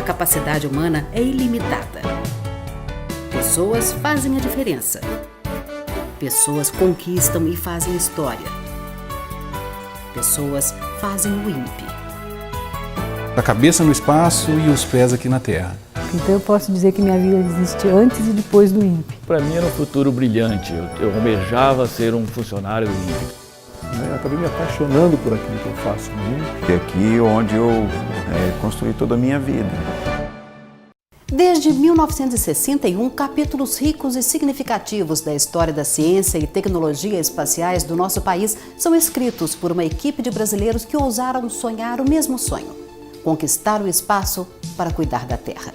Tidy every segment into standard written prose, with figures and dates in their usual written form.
capacidade humana é ilimitada. Pessoas fazem a diferença. Pessoas conquistam e fazem história. Pessoas fazem o INPE. A cabeça no espaço e os pés aqui na Terra. Então eu posso dizer que minha vida existe antes e depois do INPE. Para mim era um futuro brilhante, eu almejava ser um funcionário do INPE. Eu acabei me apaixonando por aquilo que eu faço no INPE. É aqui onde eu construí toda a minha vida. Desde 1961, capítulos ricos e significativos da história da ciência e tecnologia espaciais do nosso país são escritos por uma equipe de brasileiros que ousaram sonhar o mesmo sonho: conquistar o espaço para cuidar da Terra.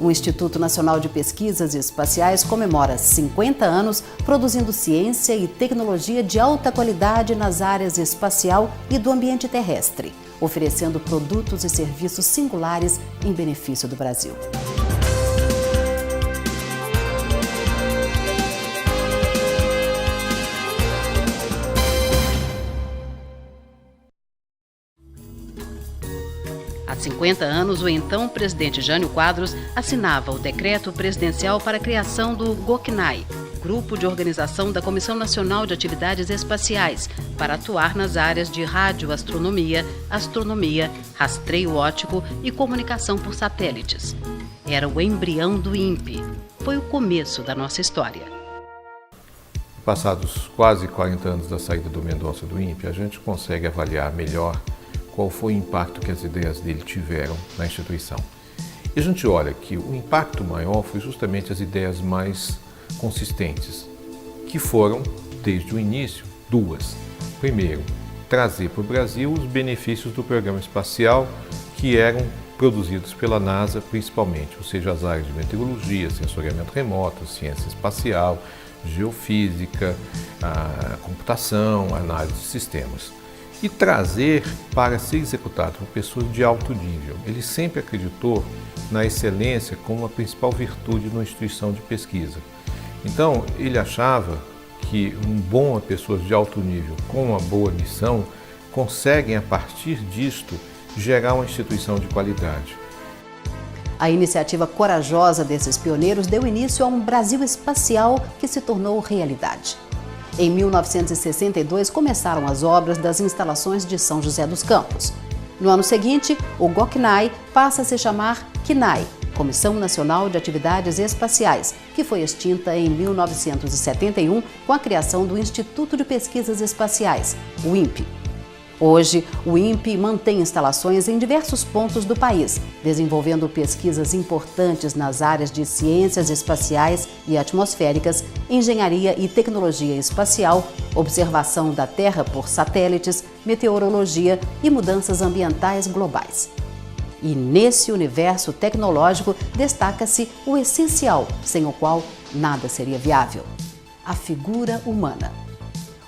O Instituto Nacional de Pesquisas Espaciais comemora 50 anos produzindo ciência e tecnologia de alta qualidade nas áreas espacial e do ambiente terrestre, oferecendo produtos e serviços singulares em benefício do Brasil. Há 50 anos, o então presidente Jânio Quadros assinava o decreto presidencial para a criação do GOCNAI, Grupo de Organização da Comissão Nacional de Atividades Espaciais, para atuar nas áreas de radioastronomia, astronomia, rastreio óptico e comunicação por satélites. Era o embrião do INPE. Foi o começo da nossa história. Passados quase 40 anos da saída do Mendonça do INPE, a gente consegue avaliar melhor qual foi o impacto que as ideias dele tiveram na instituição. E a gente olha que o impacto maior foi justamente as ideias mais consistentes, que foram, desde o início, duas. Primeiro, trazer para o Brasil os benefícios do programa espacial que eram produzidos pela NASA principalmente, ou seja, as áreas de meteorologia, sensoriamento remoto, ciência espacial, geofísica, a computação, análise de sistemas. E trazer para ser executado por pessoas de alto nível. Ele sempre acreditou na excelência como a principal virtude de uma instituição de pesquisa. Então, ele achava que pessoas de alto nível com uma boa missão conseguem, a partir disto, gerar uma instituição de qualidade. A iniciativa corajosa desses pioneiros deu início a um Brasil espacial que se tornou realidade. Em 1962, começaram as obras das instalações de São José dos Campos. No ano seguinte, o GOCNAI passa a se chamar CNAI, Comissão Nacional de Atividades Espaciais, que foi extinta em 1971 com a criação do Instituto de Pesquisas Espaciais, o INPE. Hoje, o INPE mantém instalações em diversos pontos do país, desenvolvendo pesquisas importantes nas áreas de ciências espaciais e atmosféricas, engenharia e tecnologia espacial, observação da Terra por satélites, meteorologia e mudanças ambientais globais. E nesse universo tecnológico destaca-se o essencial, sem o qual nada seria viável: a figura humana.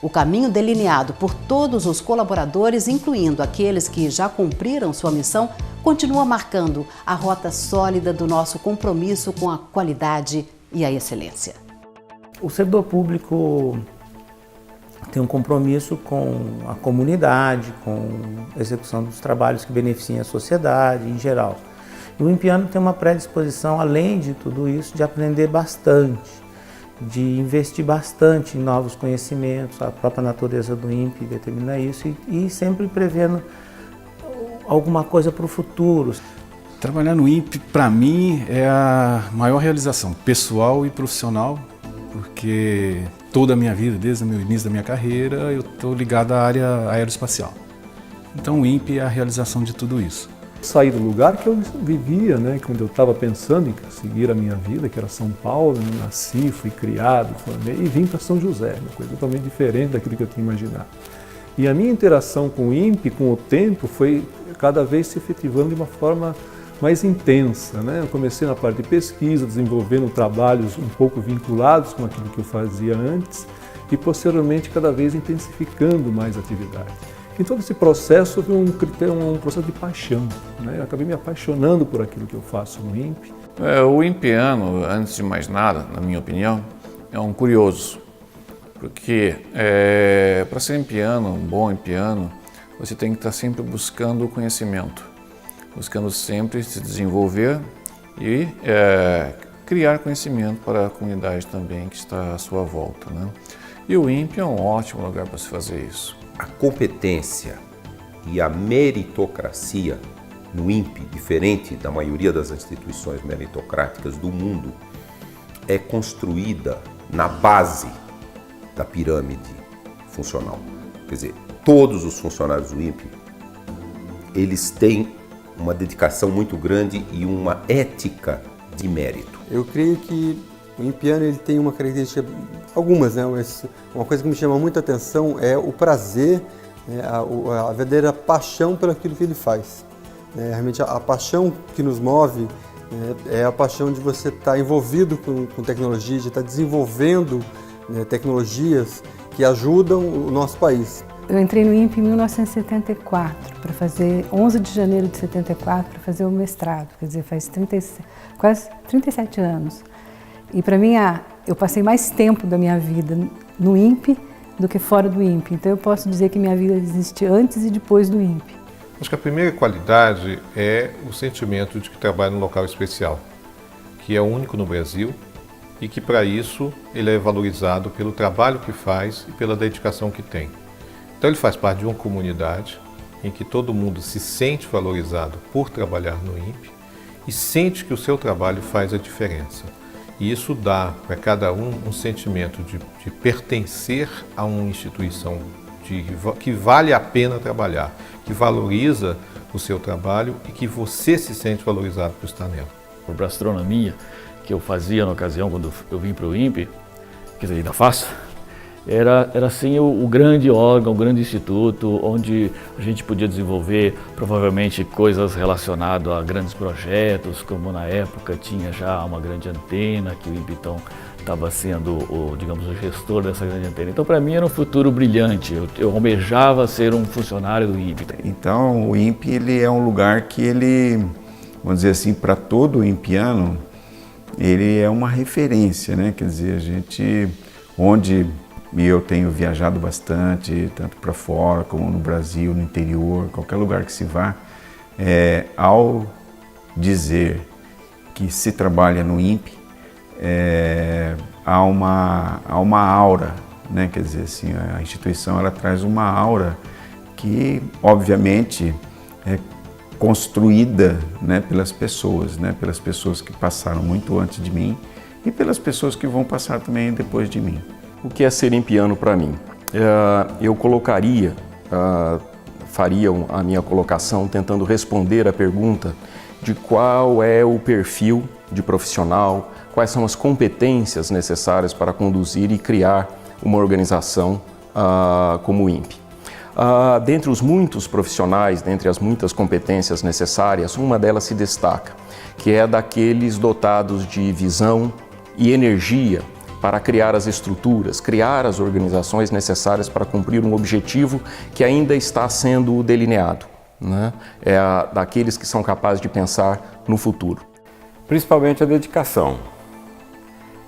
O caminho delineado por todos os colaboradores, incluindo aqueles que já cumpriram sua missão, continua marcando a rota sólida do nosso compromisso com a qualidade e a excelência. O servidor público tem um compromisso com a comunidade, com a execução dos trabalhos que beneficiem a sociedade em geral. E o INPEano tem uma predisposição, além de tudo isso, de aprender bastante, de investir bastante em novos conhecimentos. A própria natureza do INPE determina isso e sempre prevendo alguma coisa para o futuro. Trabalhar no INPE, para mim, é a maior realização pessoal e profissional, porque toda a minha vida, desde o meu início da minha carreira, eu estou ligado à área aeroespacial. Então o INPE é a realização de tudo isso. Saí do lugar que eu vivia, quando eu estava pensando em seguir a minha vida, que era São Paulo, nasci, fui criado, formei, e vim para São José, uma coisa totalmente diferente daquilo que eu tinha imaginado. E a minha interação com o INPE, com o tempo, foi cada vez se efetivando de uma forma mais intensa. Eu comecei na parte de pesquisa, desenvolvendo trabalhos um pouco vinculados com aquilo que eu fazia antes e, posteriormente, cada vez intensificando mais a atividade. Em todo esse processo, houve um processo de paixão. Eu acabei me apaixonando por aquilo que eu faço no INPE. O INPEano, antes de mais nada, na minha opinião, é um curioso. Porque para ser INPEano, um bom INPEano, você tem que estar sempre buscando o conhecimento. buscando sempre se desenvolver e criar conhecimento para a comunidade também que está à sua volta, né? E o INPE é um ótimo lugar para se fazer isso. A competência e a meritocracia no INPE, diferente da maioria das instituições meritocráticas do mundo, é construída na base da pirâmide funcional. Quer dizer, todos os funcionários do INPE, eles têm uma dedicação muito grande e uma ética de mérito. Eu creio que o INPiano ele tem uma característica, algumas, né? Uma coisa que me chama muita atenção é o prazer, né? a verdadeira paixão pelo aquilo que ele faz. Realmente a paixão que nos move é a paixão de você estar envolvido com tecnologia, de estar desenvolvendo tecnologias que ajudam o nosso país. Eu entrei no INPE em 1974, para fazer, 11 de janeiro de 74, para fazer o mestrado, quer dizer, faz quase 37 anos. E para mim, eu passei mais tempo da minha vida no INPE do que fora do INPE. Então eu posso dizer que minha vida existe antes e depois do INPE. Acho que a primeira qualidade é o sentimento de que trabalha num local especial, que é único no Brasil e que para isso ele é valorizado pelo trabalho que faz e pela dedicação que tem. Então ele faz parte de uma comunidade em que todo mundo se sente valorizado por trabalhar no INPE e sente que o seu trabalho faz a diferença. E isso dá para cada um sentimento de pertencer a uma instituição que vale a pena trabalhar, que valoriza o seu trabalho e que você se sente valorizado por estar nela. Para a astronomia, que eu fazia na ocasião quando eu vim para o INPE, quer dizer, ainda faço, era assim o grande órgão, o grande instituto, onde a gente podia desenvolver provavelmente coisas relacionadas a grandes projetos, como na época tinha já uma grande antena, que o INPE então estava sendo o gestor dessa grande antena. Então para mim era um futuro brilhante, eu almejava ser um funcionário do INPE. Então o INPE ele é um lugar que ele, vamos dizer assim, para todo INPiano, ele é uma referência, né? Quer dizer, a gente, e eu tenho viajado bastante, tanto para fora como no Brasil, no interior, qualquer lugar que se vá, ao dizer que se trabalha no INPE, há uma aura, né? Quer dizer, assim, a instituição ela traz uma aura que, obviamente, é construída, né, pelas pessoas que passaram muito antes de mim e pelas pessoas que vão passar também depois de mim. O que é ser INPiano para mim? Eu faria a minha colocação tentando responder a pergunta de qual é o perfil de profissional, quais são as competências necessárias para conduzir e criar uma organização como o INPE. Dentre os muitos profissionais, dentre as muitas competências necessárias, uma delas se destaca, que é daqueles dotados de visão e energia para criar as estruturas, criar as organizações necessárias para cumprir um objetivo que ainda está sendo delineado, né? É daqueles que são capazes de pensar no futuro. Principalmente a dedicação.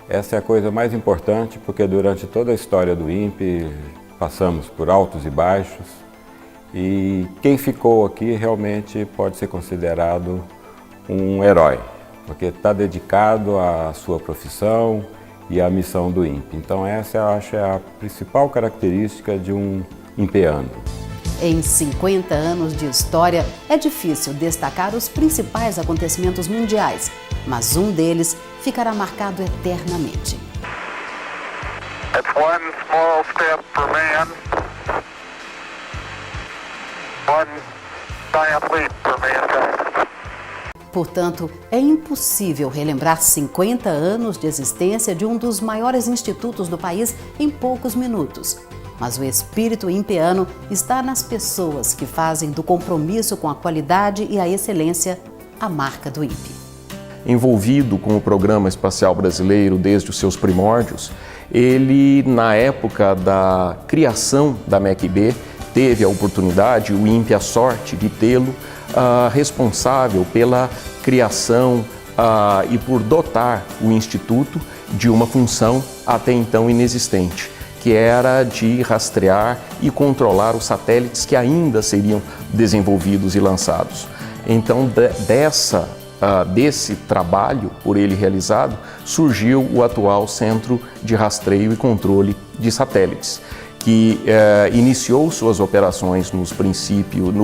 Essa é a coisa mais importante, porque durante toda a história do INPE passamos por altos e baixos e quem ficou aqui realmente pode ser considerado um herói, porque está dedicado à sua profissão e à missão do INPE. Então essa eu acho é a principal característica de um INPiano. Em 50 anos de história, é difícil destacar os principais acontecimentos mundiais, mas um deles ficará marcado eternamente. It's one small step for man, one giant leap for mankind. Portanto, é impossível relembrar 50 anos de existência de um dos maiores institutos do país em poucos minutos. Mas o espírito INPiano está nas pessoas que fazem do compromisso com a qualidade e a excelência a marca do INPE. Envolvido com o Programa Espacial Brasileiro desde os seus primórdios, ele, na época da criação da MEC-B, teve a oportunidade, o INPE a sorte de tê-lo responsável pela criação e por dotar o Instituto de uma função até então inexistente, que era de rastrear e controlar os satélites que ainda seriam desenvolvidos e lançados. Então, desse trabalho por ele realizado, surgiu o atual Centro de Rastreio e Controle de Satélites, que iniciou suas operações no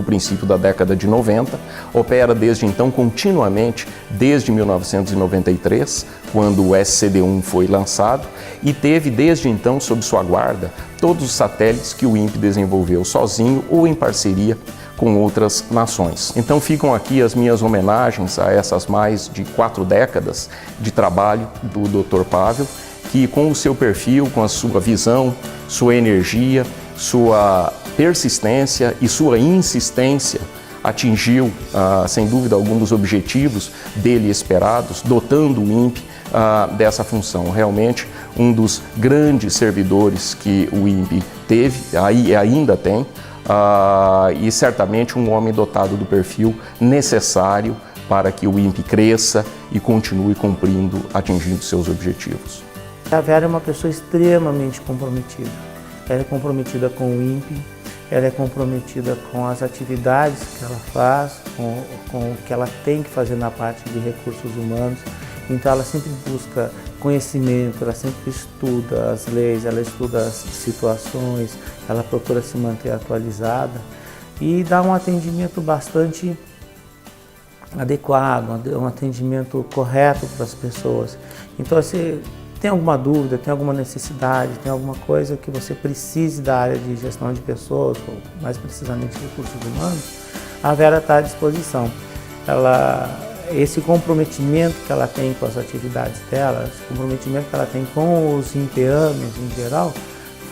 princípio da década de 90, opera desde então continuamente, desde 1993, quando o SCD-1 foi lançado, e teve desde então sob sua guarda todos os satélites que o INPE desenvolveu sozinho ou em parceria com outras nações. Então ficam aqui as minhas homenagens a essas mais de 4 décadas de trabalho do Dr. Pavel, que com o seu perfil, com a sua visão, sua energia, sua persistência e sua insistência, atingiu, sem dúvida, alguns dos objetivos dele esperados, dotando o INPE dessa função. Realmente, um dos grandes servidores que o INPE teve e ainda tem, e certamente um homem dotado do perfil necessário para que o INPE cresça e continue atingindo seus objetivos. A Vera é uma pessoa extremamente comprometida. Ela é comprometida com o INPE, ela é comprometida com as atividades que ela faz, com o que ela tem que fazer na parte de recursos humanos. Então ela sempre busca conhecimento, ela sempre estuda as leis, ela estuda as situações, ela procura se manter atualizada e dá um atendimento bastante adequado, um atendimento correto para as pessoas. Então, se tem alguma dúvida, tem alguma necessidade, tem alguma coisa que você precise da área de gestão de pessoas, ou mais precisamente recursos humanos, a Vera está à disposição. Esse comprometimento que ela tem com as atividades dela, esse comprometimento que ela tem com os impeanos em geral,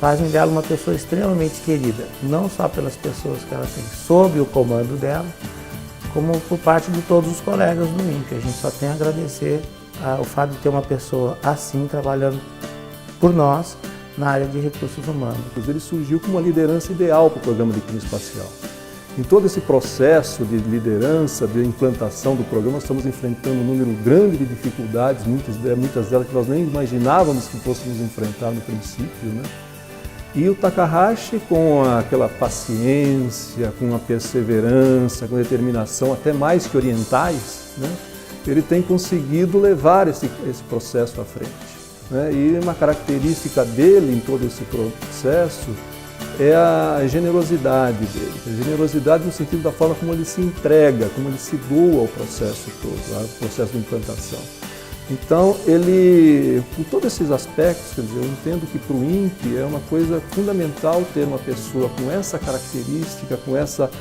fazem dela uma pessoa extremamente querida, não só pelas pessoas que ela tem sob o comando dela, como por parte de todos os colegas do INPE. A gente só tem a agradecer o fato de ter uma pessoa assim trabalhando por nós na área de recursos humanos. Ele surgiu como uma liderança ideal para o programa de cunho espacial. Em todo esse processo de liderança, de implantação do programa, nós estamos enfrentando um número grande de dificuldades, muitas delas que nós nem imaginávamos que fôssemos enfrentar no princípio, né? E o Takahashi, com aquela paciência, com a perseverança, com determinação, até mais que orientais, né? Ele tem conseguido levar esse processo à frente, né? E uma característica dele em todo esse processo é a generosidade dele. A generosidade no sentido da forma como ele se entrega, como ele se doa ao processo todo, ao processo de implantação. Então, ele, com todos esses aspectos, quer dizer, eu entendo que para o INPE é uma coisa fundamental ter uma pessoa com essa característica, com essa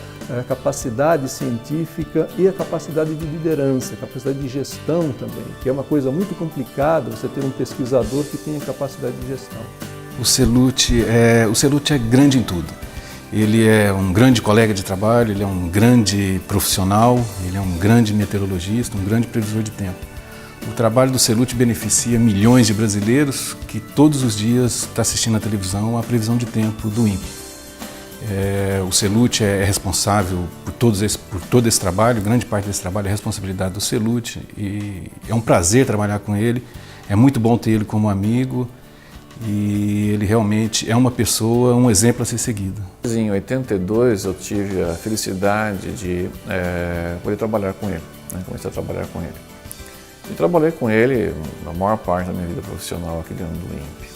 capacidade científica e a capacidade de liderança, a capacidade de gestão também, que é uma coisa muito complicada você ter um pesquisador que tenha capacidade de gestão. O Celute é grande em tudo. Ele é um grande colega de trabalho, ele é um grande profissional, ele é um grande meteorologista, um grande previsor de tempo. O trabalho do Celute beneficia milhões de brasileiros que todos os dias estão assistindo à televisão a previsão de tempo do INPE. O Celute é responsável por todo esse trabalho, grande parte desse trabalho é responsabilidade do Celute e é um prazer trabalhar com ele, é muito bom ter ele como amigo e ele realmente é uma pessoa, um exemplo a ser seguido. Em 82 eu tive a felicidade de poder trabalhar com ele, né? Comecei a trabalhar com ele. E trabalhei com ele a maior parte da minha vida profissional aqui dentro do INPE.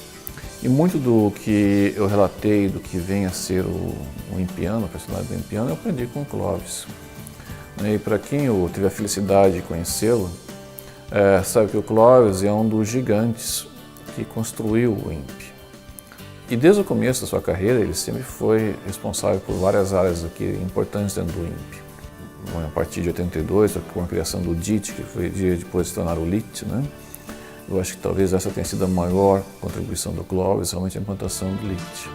E muito do que eu relatei, do que vem a ser o INPiano, a personalidade do INPiano, eu aprendi com o Clóvis. E para quem eu tive a felicidade de conhecê-lo, sabe que o Clóvis é um dos gigantes que construiu o INPE. E desde o começo da sua carreira, ele sempre foi responsável por várias áreas aqui importantes dentro do INPE. A partir de 82, com a criação do DIT, que foi depois se tornar o LIT, né? Eu acho que talvez essa tenha sido a maior contribuição do Clóvis, realmente a implantação do LIT.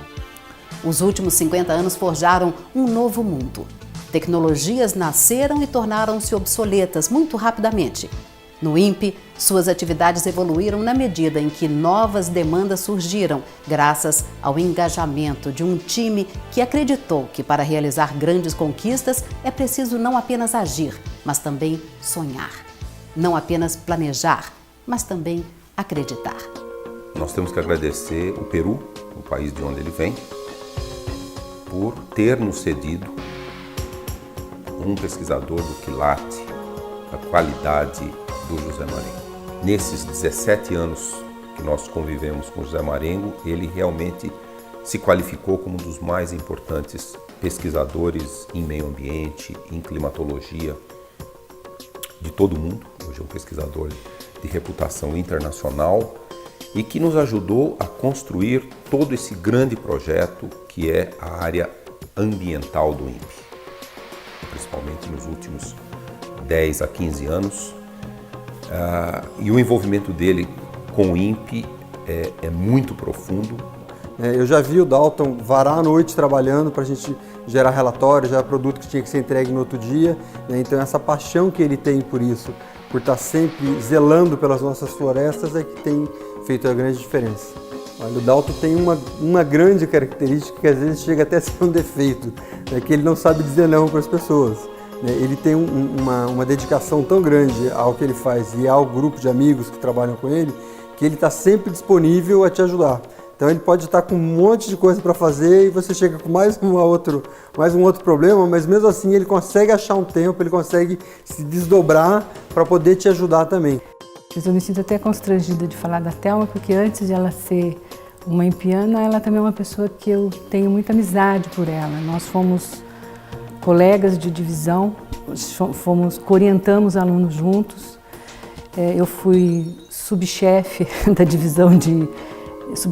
Os últimos 50 anos forjaram um novo mundo. Tecnologias nasceram e tornaram-se obsoletas muito rapidamente. No INPE, suas atividades evoluíram na medida em que novas demandas surgiram, graças ao engajamento de um time que acreditou que para realizar grandes conquistas é preciso não apenas agir, mas também sonhar. Não apenas planejar, mas também acreditar. Nós temos que agradecer o Peru, o país de onde ele vem, por ter nos cedido um pesquisador do quilate, da qualidade do José Marengo. Nesses 17 anos que nós convivemos com José Marengo, ele realmente se qualificou como um dos mais importantes pesquisadores em meio ambiente, em climatologia de todo o mundo. Hoje é um pesquisador de reputação internacional e que nos ajudou a construir todo esse grande projeto que é a área ambiental do INPE, principalmente nos últimos 10 a 15 anos. E o envolvimento dele com o INPE é muito profundo. Eu já vi o Dalton varar a noite trabalhando para a gente gerar relatório, gerar produto que tinha que ser entregue no outro dia. Então essa paixão que ele tem por isso, por estar sempre zelando pelas nossas florestas, é que tem feito a grande diferença. Olha, o Dalton tem uma grande característica que às vezes chega até a ser um defeito, que ele não sabe dizer não para as pessoas. Ele tem uma dedicação tão grande ao que ele faz e ao grupo de amigos que trabalham com ele, que ele está sempre disponível a te ajudar. Então ele pode estar com um monte de coisa para fazer e você chega com mais um outro problema, mas mesmo assim ele consegue achar um tempo, ele consegue se desdobrar para poder te ajudar também. Eu me sinto até constrangida de falar da Thelma, porque antes de ela ser uma impiana, ela também é uma pessoa que eu tenho muita amizade por ela. Nós fomos colegas de divisão, orientamos alunos juntos. Eu fui subchefe da divisão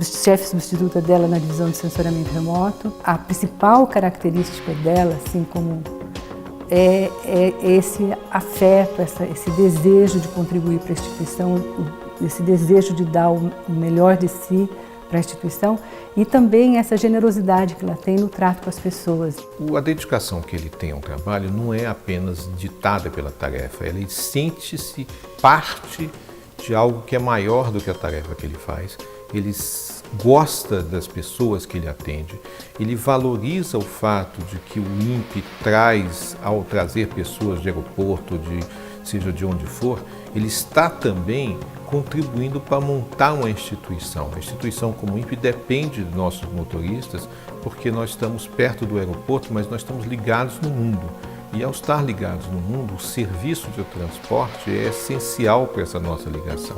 chefe substituta dela na divisão de sensoriamento remoto. A principal característica dela, assim como é esse afeto, esse desejo de contribuir para a instituição, esse desejo de dar o melhor de si para a instituição e também essa generosidade que ela tem no trato com as pessoas. A dedicação que ele tem ao trabalho não é apenas ditada pela tarefa, ele sente-se parte de algo que é maior do que a tarefa que ele faz. Ele gosta das pessoas que ele atende, ele valoriza o fato de que o INPE traz, ao trazer pessoas de aeroporto, seja de onde for, ele está também contribuindo para montar uma instituição. A instituição como o INPE depende dos nossos motoristas, porque nós estamos perto do aeroporto, mas nós estamos ligados no mundo. E ao estar ligados no mundo, o serviço de transporte é essencial para essa nossa ligação.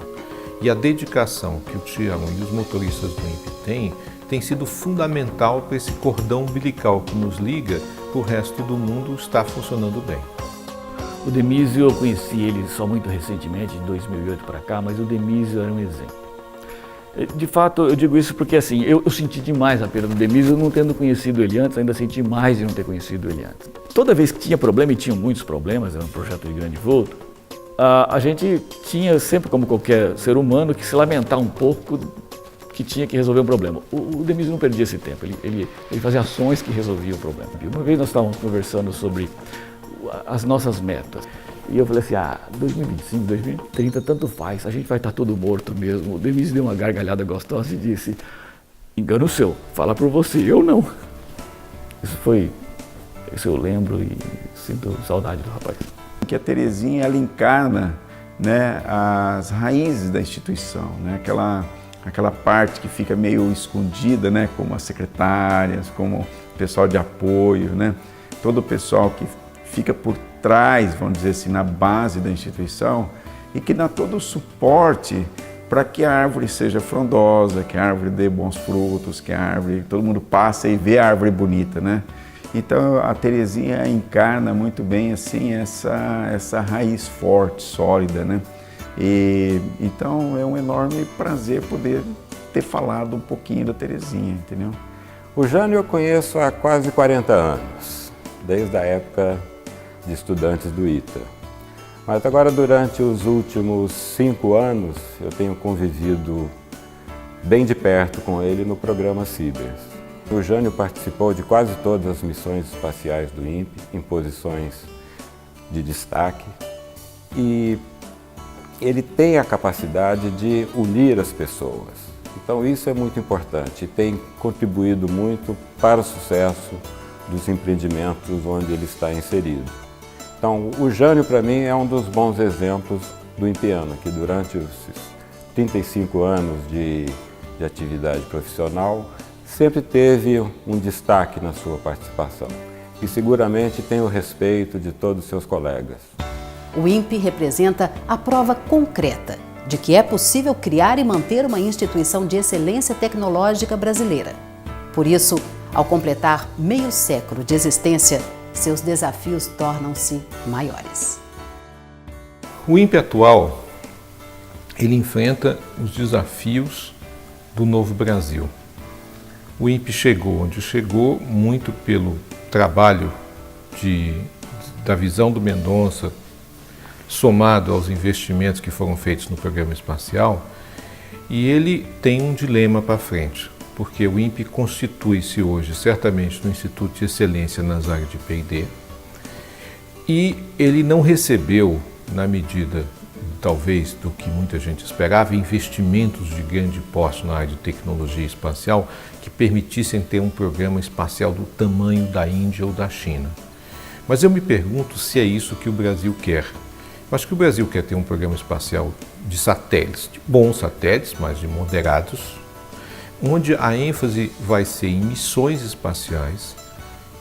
E a dedicação que o Tiago e os motoristas do INPE tem sido fundamental para esse cordão umbilical que nos liga para o resto do mundo estar funcionando bem. O Demísio, eu conheci ele só muito recentemente, de 2008 para cá, mas o Demísio era um exemplo. De fato, eu digo isso porque assim, eu senti demais a perda do Demísio, não tendo conhecido ele antes, ainda senti mais de não ter conhecido ele antes. Toda vez que tinha problema, e tinham muitos problemas, era um projeto de grande vulto, a gente tinha sempre, como qualquer ser humano, que se lamentar um pouco que tinha que resolver um problema. O Demísio não perdia esse tempo, ele fazia ações que resolviam o problema. Uma vez nós estávamos conversando sobre as nossas metas, e eu falei assim, 2025, 2030, tanto faz, a gente vai estar todo morto mesmo. O Demísio deu uma gargalhada gostosa e disse, engano seu, fala por você, eu não. Isso eu lembro e sinto saudade do rapaz. Que a Terezinha, ela encarna, né, as raízes da instituição, né, aquela parte que fica meio escondida, né, como as secretárias, como o pessoal de apoio, né, todo o pessoal que fica por trás, vamos dizer assim, na base da instituição e que dá todo o suporte para que a árvore seja frondosa, que a árvore dê bons frutos, que a árvore, todo mundo passa e vê a árvore bonita, né? Então a Terezinha encarna muito bem assim essa raiz forte, sólida, né? E então é um enorme prazer poder ter falado um pouquinho da Terezinha, entendeu? O Jânio eu conheço há quase 40 anos, desde a época de estudantes do ITA. Mas agora durante os últimos 5 anos eu tenho convivido bem de perto com ele no programa Cibers. O Jânio participou de quase todas as missões espaciais do INPE, em posições de destaque, e ele tem a capacidade de unir as pessoas. Então isso é muito importante e tem contribuído muito para o sucesso dos empreendimentos onde ele está inserido. Então o Jânio, para mim, é um dos bons exemplos do INPEano, que durante os 35 anos de atividade profissional sempre teve um destaque na sua participação. e seguramente tem o respeito de todos os seus colegas. O INPE representa a prova concreta de que é possível criar e manter uma instituição de excelência tecnológica brasileira. Por isso, ao completar meio século de existência, seus desafios tornam-se maiores. O INPE atual, ele enfrenta os desafios do novo Brasil. O INPE chegou onde chegou muito pelo trabalho da visão do Mendonça, somado aos investimentos que foram feitos no programa espacial, e ele tem um dilema para frente, porque o INPE constitui-se hoje certamente no Instituto de Excelência nas áreas de P&D, e ele não recebeu, na medida talvez do que muita gente esperava, investimentos de grande porte na área de tecnologia espacial que permitissem ter um programa espacial do tamanho da Índia ou da China. Mas eu me pergunto se é isso que o Brasil quer. Eu acho que o Brasil quer ter um programa espacial de satélites, de bons satélites, mas de moderados, onde a ênfase vai ser em missões espaciais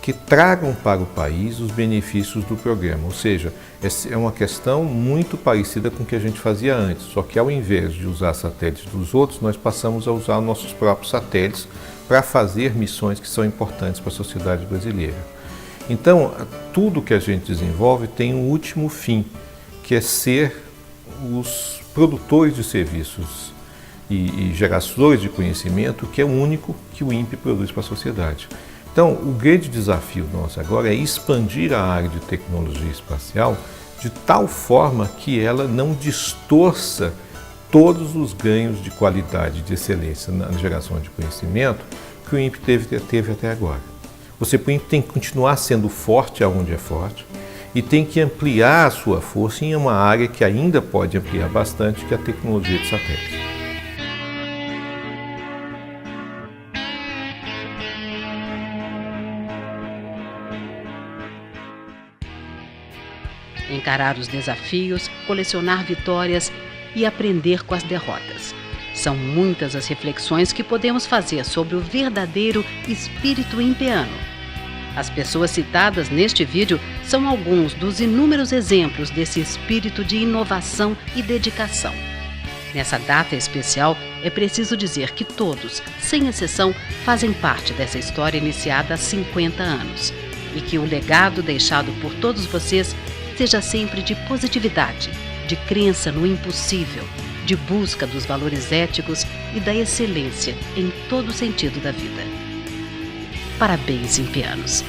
que tragam para o país os benefícios do programa. Ou seja, é uma questão muito parecida com o que a gente fazia antes, só que ao invés de usar satélites dos outros, nós passamos a usar nossos próprios satélites para fazer missões que são importantes para a sociedade brasileira. Então, tudo que a gente desenvolve tem um último fim, que é ser os produtores de serviços e geradores de conhecimento, que é o único que o INPE produz para a sociedade. Então, o grande desafio nosso agora é expandir a área de tecnologia espacial de tal forma que ela não distorça todos os ganhos de qualidade, de excelência na geração de conhecimento que o INPE teve até agora. O INPE tem que continuar sendo forte aonde é forte e tem que ampliar a sua força em uma área que ainda pode ampliar bastante, que é a tecnologia de satélites. Encarar os desafios, colecionar vitórias e aprender com as derrotas. São muitas as reflexões que podemos fazer sobre o verdadeiro espírito impeano. As pessoas citadas neste vídeo são alguns dos inúmeros exemplos desse espírito de inovação e dedicação. Nessa data especial, é preciso dizer que todos, sem exceção, fazem parte dessa história iniciada há 50 anos e que o legado deixado por todos vocês seja sempre de positividade, de crença no impossível, de busca dos valores éticos e da excelência em todo o sentido da vida. Parabéns, impeanos!